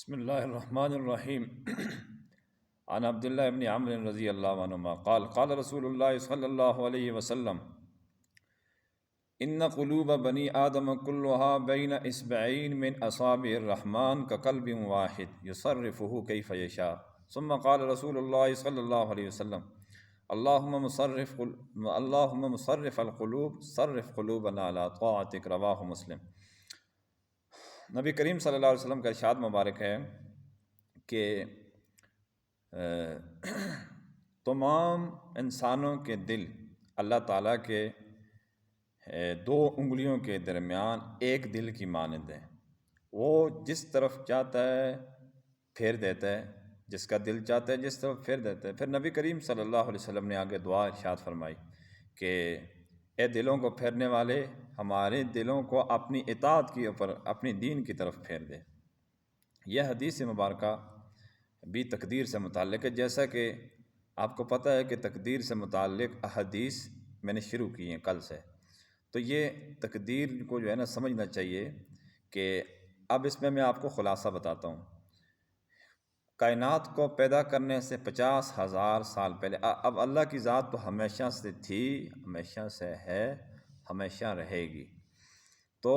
بسم اللہ الرحمن الرحیم عن عبداللہ ابن عمرو رضی اللہ عنہما قال قال رسول اللہ صلی اللہ علیہ وسلم ان قلوب بنی آدم كلها بین اصبعین من اصابع الرحمن كقلب واحد يصرفه كيف يشاء ثم قال رسول اللہ صلی اللہ علیہ وسلم اللہم مصرف القلوب صرف قلوبنا على طاعتک رواہ مسلم۔ نبی کریم صلی اللہ علیہ وسلم کا ارشاد مبارک ہے کہ تمام انسانوں کے دل اللہ تعالیٰ کے دو انگلیوں کے درمیان ایک دل کی مانند ہے، وہ جس طرف چاہتا ہے پھیر دیتا ہے، جس کا دل چاہتا ہے جس طرف پھیر دیتا ہے۔ پھر نبی کریم صلی اللہ علیہ وسلم نے آگے دعا ارشاد فرمائی کہ اے دلوں کو پھیرنے والے، ہمارے دلوں کو اپنی اطاعت کے اوپر اپنی دین کی طرف پھیر دے۔ یہ حدیث مبارکہ بھی تقدیر سے متعلق ہے، جیسا کہ آپ کو پتہ ہے کہ تقدیر سے متعلق احادیث میں نے شروع کی ہیں کل سے، تو یہ تقدیر کو جو ہے نا سمجھنا چاہیے کہ اب اس میں آپ کو خلاصہ بتاتا ہوں۔ کائنات کو پیدا کرنے سے 50,000 سال پہلے، اب اللہ کی ذات تو ہمیشہ سے تھی، ہمیشہ سے ہے، ہمیشہ رہے گی، تو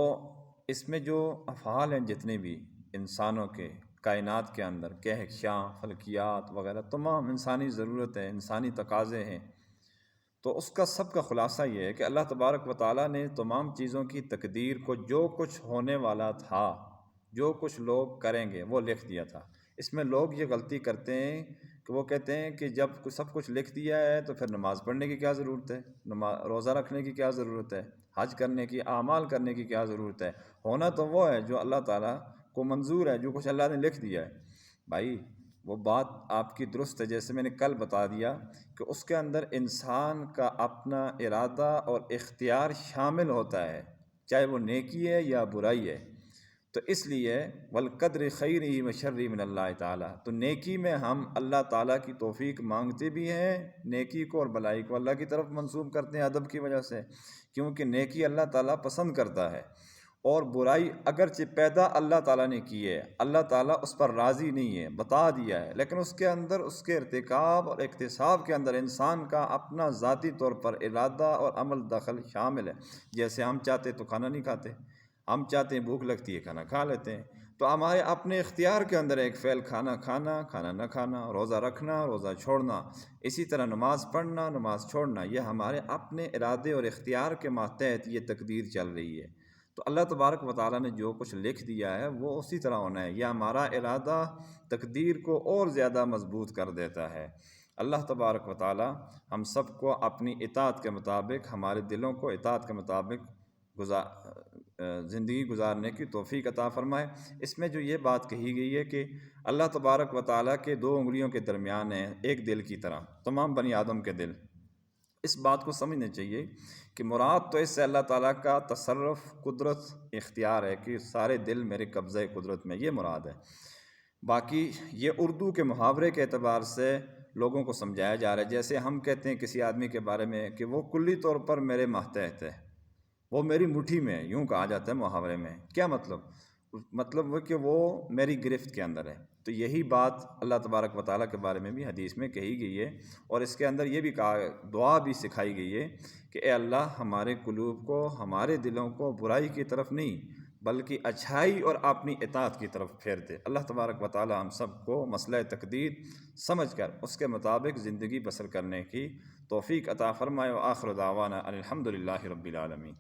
اس میں جو افعال ہیں جتنے بھی انسانوں کے کائنات کے اندر کہکشاں، فلکیات وغیرہ تمام انسانی ضرورتیں، انسانی تقاضے ہیں، تو اس کا سب کا خلاصہ یہ ہے کہ اللہ تبارک و تعالیٰ نے تمام چیزوں کی تقدیر کو، جو کچھ ہونے والا تھا، جو کچھ لوگ کریں گے وہ لکھ دیا تھا۔ اس میں لوگ یہ غلطی کرتے ہیں کہ وہ کہتے ہیں کہ جب سب کچھ لکھ دیا ہے تو پھر نماز پڑھنے کی کیا ضرورت ہے، روزہ رکھنے کی کیا ضرورت ہے، حج کرنے کی، اعمال کرنے کی کیا ضرورت ہے۔ ہونا تو وہ ہے جو اللہ تعالیٰ کو منظور ہے، جو کچھ اللہ نے لکھ دیا ہے۔ بھائی وہ بات آپ کی درست ہے، جیسے میں نے کل بتا دیا کہ اس کے اندر انسان کا اپنا ارادہ اور اختیار شامل ہوتا ہے، چاہے وہ نیکی ہے یا برائی ہے۔ تو اس لیے والقدر خیرہ و شرہ من اللہ تعالیٰ، تو نیکی میں ہم اللہ تعالیٰ کی توفیق مانگتے بھی ہیں، نیکی کو اور بلائی کو اللہ کی طرف منسوب کرتے ہیں ادب کی وجہ سے، کیونکہ نیکی اللہ تعالیٰ پسند کرتا ہے، اور برائی اگرچہ پیدا اللہ تعالیٰ نے کی ہے، اللہ تعالیٰ اس پر راضی نہیں ہے، بتا دیا ہے، لیکن اس کے اندر اس کے ارتکاب اور اکتساب کے اندر انسان کا اپنا ذاتی طور پر ارادہ اور عمل دخل شامل ہے۔ جیسے ہم چاہتے تو کھانا نہیں کھاتے، ہم چاہتے ہیں بھوک لگتی ہے کھانا کھا لیتے ہیں، تو ہمارے اپنے اختیار کے اندر ایک فعل کھانا کھانا، کھانا نہ کھانا، روزہ رکھنا، روزہ چھوڑنا، اسی طرح نماز پڑھنا، نماز چھوڑنا، یہ ہمارے اپنے ارادے اور اختیار کے ماتحت یہ تقدیر چل رہی ہے۔ تو اللہ تبارک و تعالیٰ نے جو کچھ لکھ دیا ہے وہ اسی طرح ہونا ہے، یہ ہمارا ارادہ تقدیر کو اور زیادہ مضبوط کر دیتا ہے۔ اللہ تبارک و تعالیٰ ہم سب کو اپنی اطاعت کے مطابق، ہمارے دلوں کو اطاعت کے مطابق زندگی گزارنے کی توفیق عطا فرمائے۔ اس میں جو یہ بات کہی گئی ہے کہ اللہ تبارک و تعالیٰ کے دو انگلیوں کے درمیان ہے ایک دل کی طرح تمام بنی آدم کے دل، اس بات کو سمجھنا چاہیے کہ مراد تو اس سے اللہ تعالیٰ کا تصرف، قدرت، اختیار ہے کہ سارے دل میرے قبضہ قدرت میں، یہ مراد ہے۔ باقی یہ اردو کے محاورے کے اعتبار سے لوگوں کو سمجھایا جا رہا ہے، جیسے ہم کہتے ہیں کسی آدمی کے بارے میں کہ وہ کلی طور پر میرے ماتحت ہے، وہ میری مٹھی میں ہے، یوں کہا جاتا ہے محاورے میں۔ کیا مطلب وہ کہ وہ میری گرفت کے اندر ہے۔ تو یہی بات اللہ تبارک و تعالیٰ کے بارے میں بھی حدیث میں کہی گئی ہے، اور اس کے اندر یہ بھی کہا، دعا بھی سکھائی گئی ہے کہ اے اللہ ہمارے قلوب کو، ہمارے دلوں کو برائی کی طرف نہیں بلکہ اچھائی اور اپنی اطاعت کی طرف پھیر دے۔ اللہ تبارک و تعالیٰ ہم سب کو مسئلہ تقدیر سمجھ کر اس کے مطابق زندگی بسر کرنے کی توفیق عطا فرمائے۔ وآخر دعوانا الحمد للہ رب العالمین۔